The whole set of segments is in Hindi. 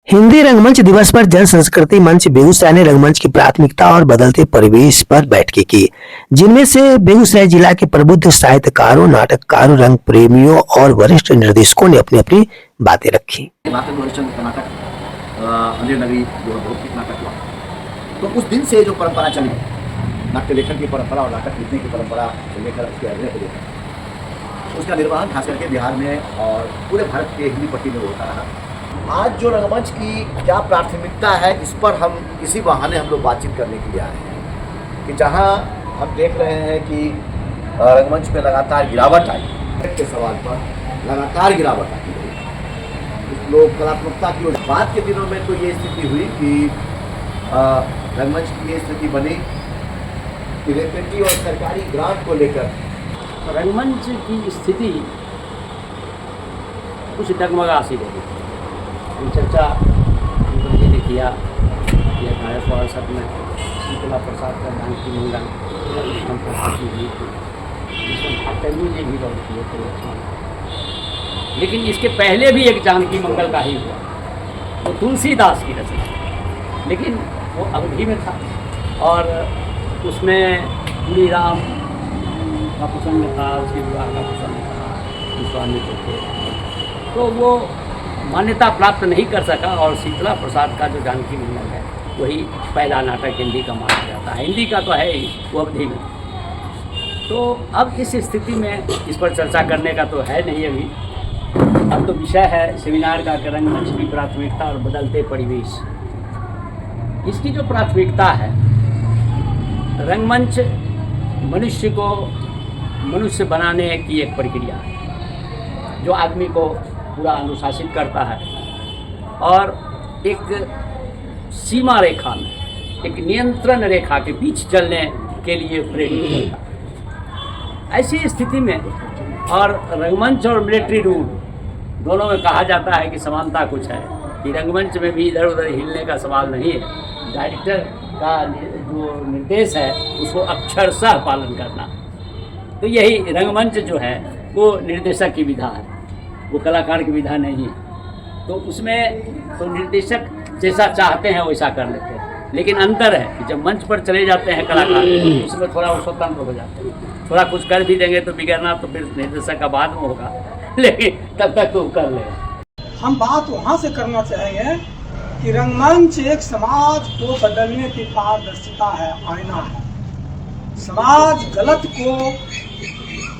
हिंदी रंगमंच दिवस पर जन संस्कृति मंच बेगूसराय ने रंगमंच की प्राथमिकता और बदलते परिवेश पर बैठकें की, जिनमें से बेगूसराय जिला के प्रबुद्ध साहित्यकारों, नाटककारों, रंग प्रेमियों और वरिष्ठ निर्देशकों ने अपनी अपनी बातें रखी। अंधेर नगरी जो है बहुत नाटक हुआ, तो उस दिन से जो परंपरा चली, नाट्य लेखन की परंपरा और नाटक लिखने की परंपरा से लेकर उसके अभिनय को लेकर उसका निर्वहन खास करके बिहार में और पूरे भारत के हिंदी पट्टी में होता रहा। आज जो रंगमंच की क्या प्राथमिकता है, इस पर हम इसी बहाने हम लोग बातचीत करने के लिए आए हैं कि जहां हम देख रहे हैं कि रंगमंच में लगातार गिरावट आई, के सवाल पर लगातार गिरावट आई लोग कलात्मकता की ओर। बाद के दिनों में तो ये स्थिति हुई कि रंगमंच की ये स्थिति बनी कि रेपेटी और सरकारी ग्रांट को लेकर रंगमंच की स्थिति कुछ डगमगा सी रही। चर्चा जी ने किया 1868 में शीतला प्रसाद का जानकी मंगल हुई थी, जिसमें अटैमी ने भी रोल किए थे। लेकिन इसके पहले भी एक जानकी मंगल का ही हुआ, वो तुलसीदास की रचना, लेकिन वो अवधि में था और उसमें श्री राम का प्रसंग था, उसके विवाह का प्रसंग था, विश्वामित्र थे, तो वो मान्यता प्राप्त नहीं कर सका। और शीतला प्रसाद का जो जानकी मंगल है वही पहला नाटक हिंदी का माना जाता है। हिंदी का तो है ही, वो अवधि में। तो अब इस स्थिति में इस पर चर्चा करने का तो है नहीं अभी। अब तो विषय है सेमिनार का रंगमंच की प्राथमिकता और बदलते परिवेश। इसकी जो प्राथमिकता है, रंगमंच मनुष्य को मनुष्य बनाने की एक प्रक्रिया है जो आदमी को पूरा अनुशासित करता है और एक सीमा रेखा में, एक नियंत्रण रेखा के बीच चलने के लिए प्रेरित करता है। ऐसी स्थिति में और रंगमंच और मिलिट्री रूल दोनों में कहा जाता है कि समानता कुछ है कि रंगमंच में भी इधर उधर हिलने का सवाल नहीं है। डायरेक्टर का जो निर्देश है उसको अक्षरशः पालन करना। तो यही रंगमंच जो है वो निर्देशक की विधा है, वो कलाकार की विधा नहीं है। तो उसमें तो निर्देशक जैसा चाहते हैं वैसा कर लेते हैं, लेकिन अंतर है कि जब मंच पर चले जाते हैं कलाकार उसमें थोड़ा वो स्वतंत्र हो जाते हैं। थोड़ा कुछ कर भी देंगे तो बिगड़ना तो फिर निर्देशक का बाद में होगा, लेकिन तब तक तो कर लेगा। हम बात वहाँ से करना चाहेंगे कि रंगमंच एक समाज को बदलने की पारदर्शिता है, आईना है। समाज गलत को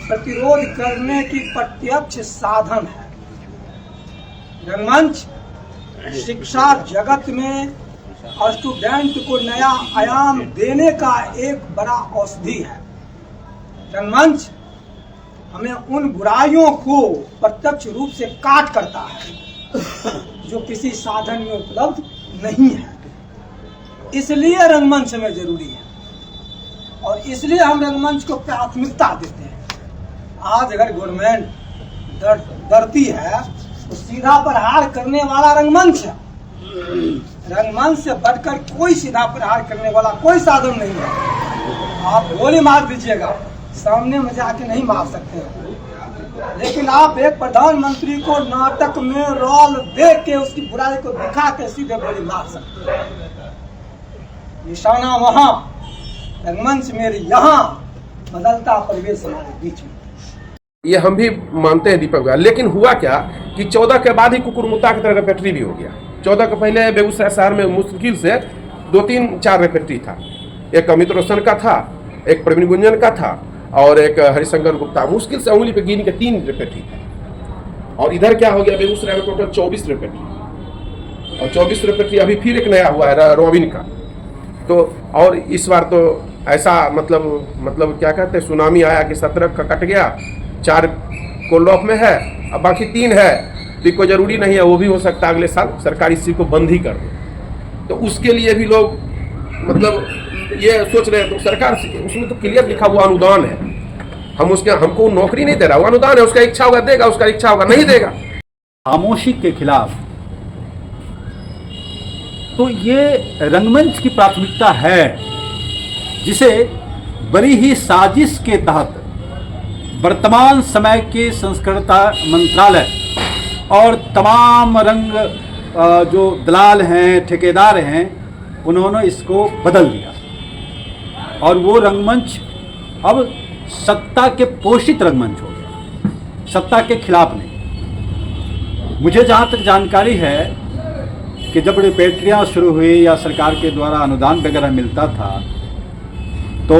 प्रतिरोध करने की प्रत्यक्ष साधन है। रंगमंच शिक्षा जगत में स्टूडेंट को नया आयाम देने का एक बड़ा औषधि है। रंगमंच हमें उन बुराइयों को प्रत्यक्ष रूप से काट करता है जो किसी साधन में उपलब्ध नहीं है। इसलिए रंगमंच हमें जरूरी है और इसलिए हम रंगमंच को प्राथमिकता देते हैं। आज अगर गवर्नमेंट डरती है तो सीधा प्रहार करने वाला रंगमंच है। रंगमंच से बढ़कर कोई सीधा प्रहार करने वाला कोई साधन नहीं है। आप गोली मार दीजिएगा, सामने में जाके नहीं मार सकते हैं, लेकिन आप एक प्रधानमंत्री को नाटक में रोल दे के उसकी बुराई को दिखा के सीधे गोली मार सकते हैं। निशाना वहां, रंगमंच मेरे यहाँ, बदलता परिवेश हमारे बीच में। ये हम भी मानते हैं दीपक भाई, लेकिन हुआ क्या कि 14 के बाद ही कुकुरमुत्ता की तरह रेपेट्री भी हो गया। 14 के पहले बेगूसराय शहर में मुश्किल से 2-3-4 रेपेट्री था। एक अमित रोशन का था, एक प्रवीण गुंजन का था और एक हरिशंकर गुप्ता। मुश्किल से उंगली पे गिन के 3 रेपेट्री थे। और इधर क्या हो गया, बेगूसराय में टोटल 24 रेपेट्री और 24 रेपेट्री अभी फिर एक नया हुआ है रोबिन का। तो और इस बार तो ऐसा मतलब क्या कहते हैं, सुनामी आया कि 17 का कट गया, 4 कोल्ड ऑफ में है, अब बाकी 3 है। तो कोई जरूरी नहीं है, वो भी हो सकता है अगले साल सरकारी इसी को बंद ही कर दे। तो उसके लिए भी लोग ये सोच रहे हैं। तो सरकार उसमें तो क्लियर लिखा हुआ अनुदान है, हमको नौकरी नहीं दे रहा, वो अनुदान है। उसका इच्छा होगा देगा, उसका इच्छा होगा नहीं देगा। खामोशी के खिलाफ तो ये रंगमंच की प्राथमिकता है, जिसे बड़ी ही साजिश के तहत वर्तमान समय के संस्कृति मंत्रालय और तमाम रंग जो दलाल हैं, ठेकेदार हैं, उन्होंने इसको बदल दिया और वो रंगमंच अब सत्ता के पोषित रंगमंच हो गया, सत्ता के खिलाफ नहीं। मुझे जहाँ तक जानकारी है कि जब रिपेट्रियाँ शुरू हुई या सरकार के द्वारा अनुदान वगैरह मिलता था तो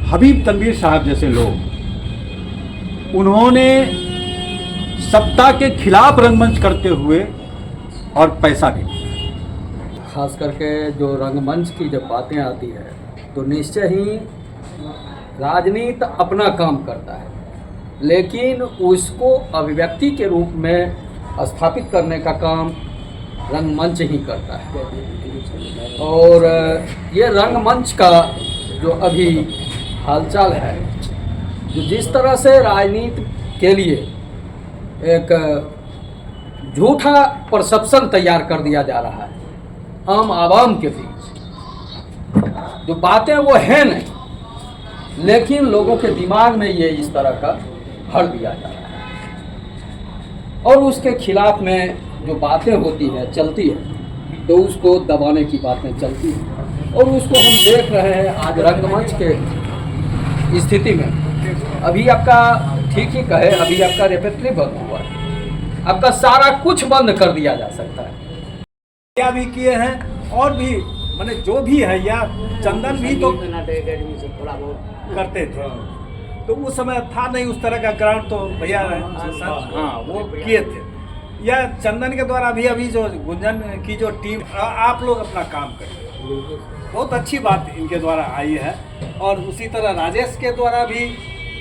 हबीब तनवीर साहब जैसे लोग उन्होंने सत्ता के खिलाफ रंगमंच करते हुए और पैसा भी। खास करके जो रंगमंच की जब बातें आती है तो निश्चय ही राजनीति अपना काम करता है, लेकिन उसको अभिव्यक्ति के रूप में स्थापित करने का काम रंगमंच ही करता है। और ये रंगमंच का जो अभी हालचाल है, जो जिस तरह से राजनीति के लिए एक झूठा परसेप्शन तैयार कर दिया जा रहा है आम आवाम के बीच, जो बातें वो है नहीं, लेकिन लोगों के दिमाग में ये इस तरह का भर दिया जा रहा है और उसके खिलाफ में जो बातें होती है, चलती है, तो उसको दबाने की बातें चलती हैं और उसको हम देख रहे हैं आज रंगमंच के स्थिति में। अभी आपका ठीक ही कहे, अभी आपका रेपेट्री बंद हुआ है, आपका सारा कुछ बंद कर दिया जा सकता है। क्या भी किए हैं और भी माने जो भी है, या चंदन भी तो थोड़ा बहुत करते थे, तो उस समय था नहीं उस तरह का ग्राउंड, तो भैया हाँ वो किए थे। या चंदन के द्वारा अभी जो गुंजन की जो टीम, आप लोग अपना काम करें, बहुत अच्छी बात इनके द्वारा आई है। और उसी तरह राजेश के द्वारा भी,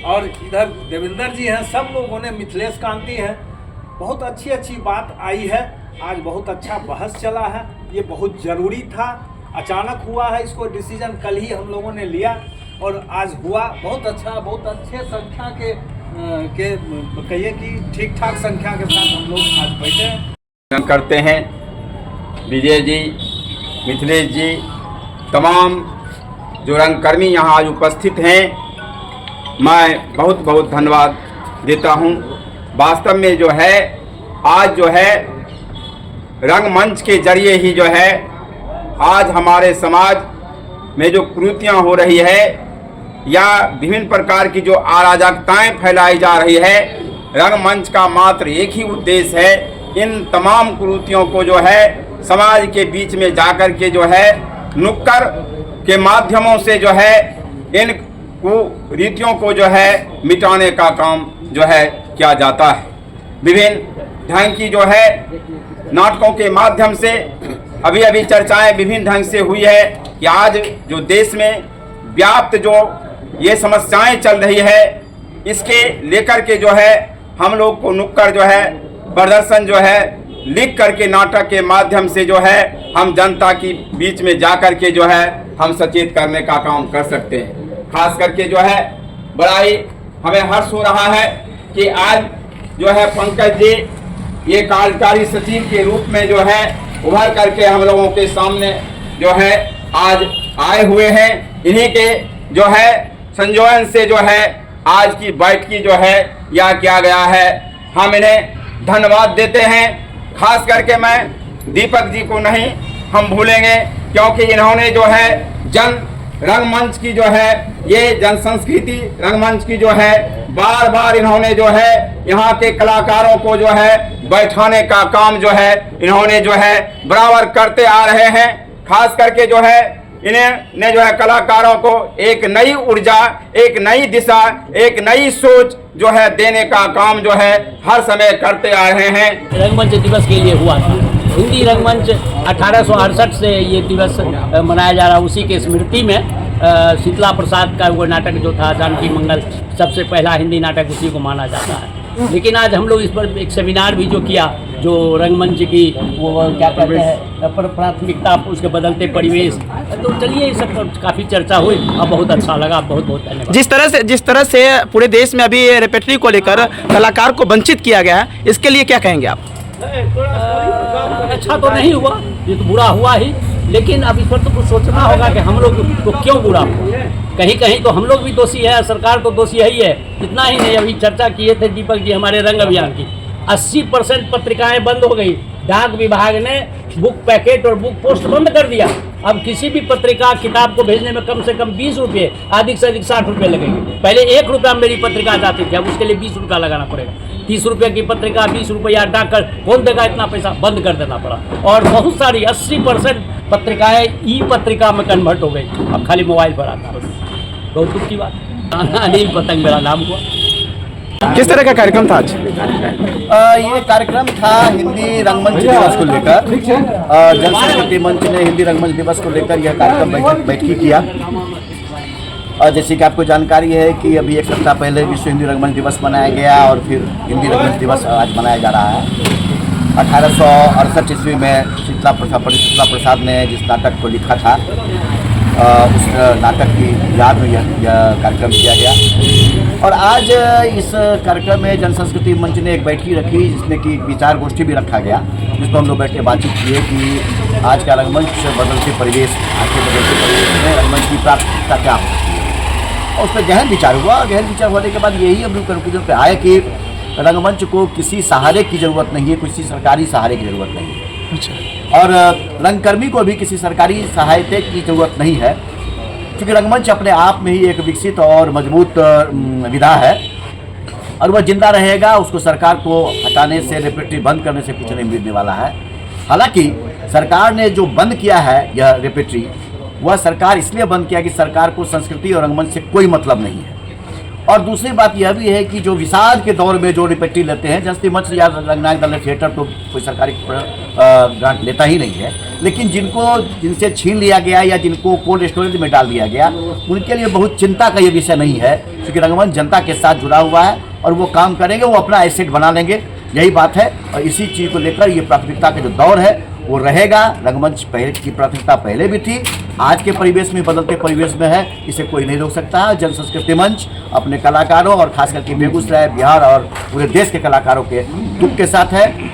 और इधर देवेंद्र जी हैं, सब लोगों ने, मिथिलेश कांति हैं, बहुत अच्छी बात आई है। आज बहुत अच्छा बहस चला है, ये बहुत ज़रूरी था, अचानक हुआ है, इसको डिसीजन कल ही हम लोगों ने लिया और आज हुआ। बहुत अच्छा, बहुत अच्छे संख्या के कहिए कि ठीक ठाक संख्या के साथ हम लोग आज बैठे हैं। करते हैं विजय जी, मिथिलेश जी, तमाम जो रंगकर्मी यहाँ आज उपस्थित हैं, मैं बहुत बहुत धन्यवाद देता हूँ। वास्तव में जो है आज जो है रंगमंच के जरिए ही जो है आज हमारे समाज में जो कुरीतियाँ हो रही है या विभिन्न प्रकार की जो अराजकताएं फैलाई जा रही है, रंगमंच का मात्र एक ही उद्देश्य है, इन तमाम कुरीतियों को जो है समाज के बीच में जाकर के जो है नुक्कड़ के माध्यमों से जो है इन कुरीतियों को जो है मिटाने का काम जो है किया जाता है। विभिन्न ढंग की जो है नाटकों के माध्यम से अभी चर्चाएं विभिन्न ढंग से हुई है कि आज जो देश में व्याप्त जो ये समस्याएं चल रही है, इसके लेकर के जो है हम लोग को नुक्कड़ जो है प्रदर्शन जो है लिख करके नाटक के माध्यम से जो है हम जनता की बीच में जा कर के जो है हम सचेत करने का काम कर सकते हैं। खास करके जो है बड़ा ही हमें हर्ष हो रहा है कि आज जो है पंकज जी ये कार्यकारी सचिव के रूप में जो है उभर करके हम लोगों के सामने जो है आज आए हुए हैं। इन्हीं के जो है संयोजन से जो है आज की बैठकी जो है यह किया गया है। हम इन्हें धन्यवाद देते हैं। खास करके मैं दीपक जी को नहीं हम भूलेंगे, क्योंकि इन्होंने जो है जन रंगमंच की जो है ये जन संस्कृति रंगमंच की जो है बार बार इन्होंने जो है यहाँ के कलाकारों को जो है बैठाने का काम जो है इन्होंने जो है बराबर करते आ रहे हैं। खास करके जो है इन्हें जो है कलाकारों को एक नई ऊर्जा, एक नई दिशा, एक नई सोच जो है देने का काम जो है हर समय करते आ रहे हैं। रंगमंच दिवस के लिए हुआ था। हिंदी रंगमंच 1868 से ये दिवस मनाया जा रहा है। उसी के स्मृति में शीतला प्रसाद का वो नाटक जो था जानकी मंगल, सबसे पहला हिंदी नाटक उसी को माना जाता है। लेकिन आज हम लोग इस पर एक सेमिनार भी जो किया, जो रंगमंच की वो क्या कहते हैं प्राथमिकता, उसके बदलते परिवेश, तो चलिए इस सब पर काफ़ी चर्चा हुई और बहुत अच्छा लगा। बहुत बहुत धन्यवाद। जिस तरह से पूरे देश में अभी रेपेट्री को लेकर कलाकार को वंचित किया गया है, इसके लिए क्या कहेंगे आप? अच्छा तो नहीं हुआ, ये तो बुरा हुआ ही, लेकिन अब इस पर तो कुछ सोचना होगा कि हम लोग तो क्यों बुरा हुआ। कहीं कहीं तो हम लोग भी दोषी है, सरकार तो दोषी है ही है। इतना ही नहीं, अभी चर्चा किए थे दीपक जी हमारे रंग अभियान की, 80% पत्रिकाएं बंद हो गई। डाक विभाग ने बुक पैकेट और बुक पोस्ट बंद कर दिया। अब किसी भी पत्रिका किताब को भेजने में कम से कम 20 रुपये, अधिक से अधिक 60 रुपये लगेंगे। पहले 1 रुपया मेरी पत्रिका जाती थी, अब उसके लिए 20 रुपया लगाना पड़ेगा। 30 रुपये की पत्रिका 20 रुपया डाक कर कौन देगा इतना पैसा, बंद कर देना पड़ा। और बहुत सारी 80% पत्रिकाएं ई पत्रिका में कन्वर्ट हो गई, अब खाली मोबाइल पर आता है। बहुत दुख की बात। अनिल पतंग मेरा नाम हुआ। किस तरह का कार्यक्रम था आज? ये कार्यक्रम था हिंदी रंगमंच दिवस को लेकर। जन संस्कृति मंच ने हिंदी रंगमंच दिवस को लेकर यह कार्यक्रम बैठकी किया। जैसे कि आपको जानकारी है कि अभी 1 सप्ताह पहले विश्व हिंदी रंगमंच दिवस मनाया गया और फिर हिंदी रंगमंच दिवस आज मनाया जा रहा है। 1868 ईस्वी में पंडित शीतला प्रसाद ने जिस नाटक को लिखा था, उस नाटक की याद में यह कार्यक्रम किया गया। और आज इस कार्यक्रम में जन संस्कृति मंच ने एक बैठकी रखी, जिसमें कि विचार गोष्ठी भी रखा गया, जिसमें हम लोग बैठ के बातचीत किए कि आज का रंगमंच बदलते परिवेश, आज के बदलते परिवेश में रंगमंच की प्राथमिकता क्या हो सकती है। और उस पर गहन विचार हुआ। और गहन विचार होने के बाद यही हम लोग कंक्लूजन पे आए कि रंगमंच को किसी सहारे की ज़रूरत नहीं है, किसी सरकारी सहारे की ज़रूरत नहीं है। और रंगकर्मी को भी किसी सरकारी सहायता की ज़रूरत नहीं है, क्योंकि रंगमंच अपने आप में ही एक विकसित और मजबूत विधा है और वह जिंदा रहेगा। उसको सरकार को हटाने से, रेपेट्री बंद करने से कुछ नहीं मिलने वाला है। हालांकि सरकार ने जो बंद किया है यह रेपेट्री, वह सरकार इसलिए बंद किया कि सरकार को संस्कृति और रंगमंच से कोई मतलब नहीं है। और दूसरी बात यह भी है कि जो विषाद के दौर में जो रेपेट्री लेते हैं, जनस्ती मंच या रंगनायक दल थिएटर तो कोई सरकारी ग्रांट लेता ही नहीं है, लेकिन जिनसे छीन लिया गया या जिनको कोल्ड स्टोरेज में डाल दिया गया, उनके लिए बहुत चिंता का ये विषय नहीं है, क्योंकि रंगमंच जनता के साथ जुड़ा हुआ है और वो काम करेंगे, वो अपना एसेट बना लेंगे। यही बात है और इसी चीज़ को लेकर ये प्राथमिकता का जो दौर है वो रहेगा। रंगमंच पहले की प्राथमिकता पहले भी थी, आज के परिवेश में, बदलते परिवेश में है, इसे कोई नहीं रोक सकता है। जन संस्कृति मंच अपने कलाकारों और खास करके बेगूसराय, बिहार और पूरे देश के कलाकारों के दुख के साथ है।